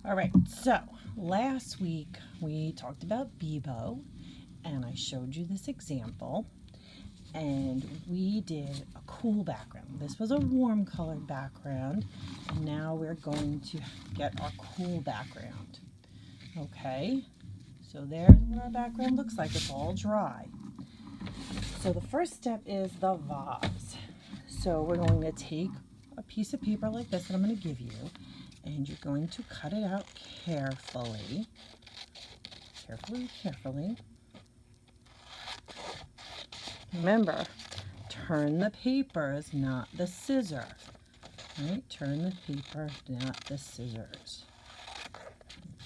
All right, so last week we talked about Bebo and I showed you this example and we did a cool background. This was a warm colored background and now we're going to get our cool background. Okay, so there's what our background looks like. It's all dry. So the first step is the vase. So we're going to take a piece of paper like this that I'm going to give you, and you're going to cut it out carefully. Carefully. Remember, turn the papers, not the scissor. Right? Turn the paper, not the scissors.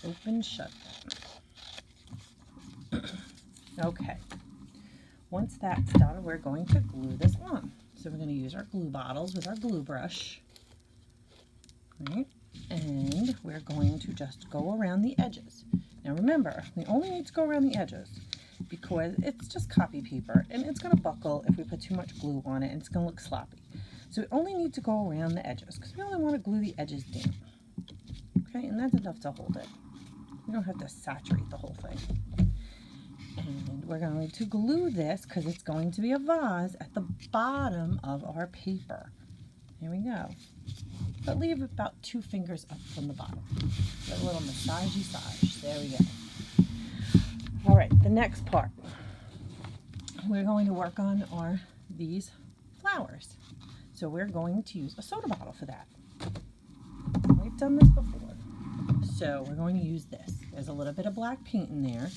Open, shut them. Okay. Once that's done, we're going to glue this on. So we're going to use our glue bottles with our glue brush. Right? And we're going to just go around the edges. Now remember, we only need to go around the edges because it's just copy paper and it's going to buckle if we put too much glue on it and it's going to look sloppy. So we only need to go around the edges because we only want to glue the edges down. Okay, and that's enough to hold it. We don't have to saturate the whole thing. And we're going to glue this because it's going to be a vase at the bottom of our paper. Here we go. But leave about 2 fingers up from the bottom. A little massage. There we go. All right, the next part. We're going to work on are these flowers. So we're going to use a soda bottle for that. We've done this before. So we're going to use this. There's a little bit of black paint in there.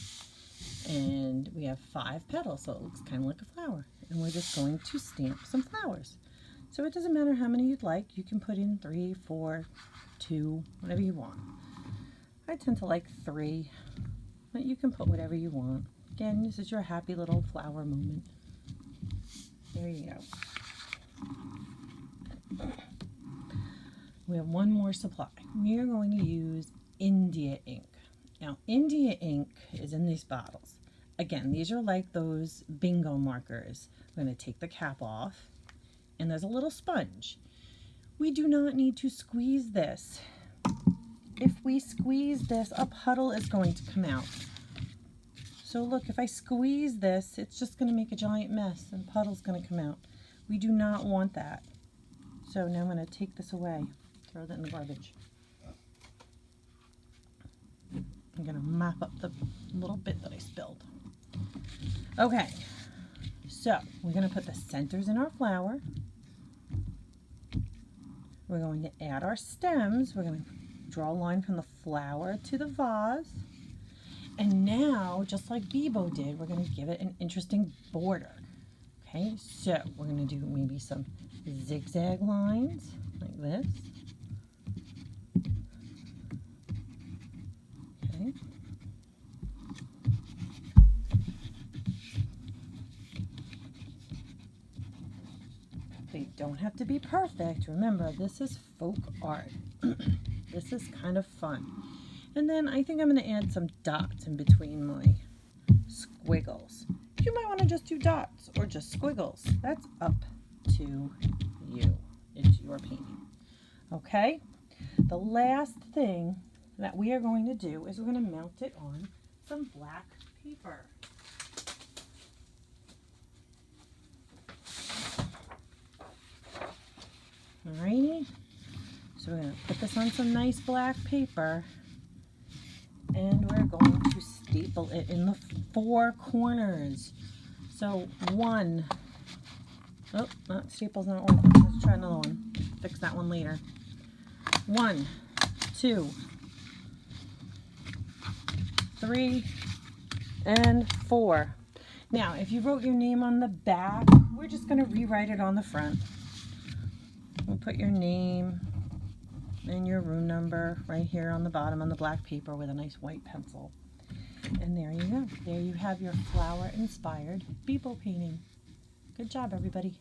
And we have 5 petals, so it looks kind of like a flower. And we're just going to stamp some flowers. So it doesn't matter how many you'd like. You can put in 3, 4, 2, whatever you want. I tend to like 3, but you can put whatever you want. Again, this is your happy little flower moment. There you go. We have one more supply. We are going to use India ink. Now, India ink is in these bottles. Again, these are like those bingo markers. We're going to take the cap off, and there's a little sponge. We do not need to squeeze this. If we squeeze this, a puddle is going to come out. So look, if I squeeze this, it's just going to make a giant mess, and a puddle's going to come out. We do not want that. So now I'm going to take this away, throw that in the garbage. I'm going to mop up the little bit that I spilled. Okay, so we're going to put the centers in our flower. We're going to add our stems. We're going to draw a line from the flower to the vase. And now, just like Bebo did, we're going to give it an interesting border. Okay, so we're going to do maybe some zigzag lines like this. Okay. They don't have to be perfect. Remember, this is folk art. This is kind of fun. And then I think I'm going to add some dots in between my squiggles. You might want to just do dots or just squiggles. That's up to you. It's your painting. Okay? The last thing that we are going to do is we're going to mount it on some black paper. Alrighty, so we're going to put this on some nice black paper and we're going to staple it in the 4 corners. So 1, oh, that staple's not working. Let's try another one. Fix that one later. 1, 2, 3, and 4. Now, if you wrote your name on the back, we're just going to rewrite it on the front. We'll put your name and your room number right here on the bottom on the black paper with a nice white pencil. And there you go. There you have your flower-inspired Bebo painting. Good job, everybody.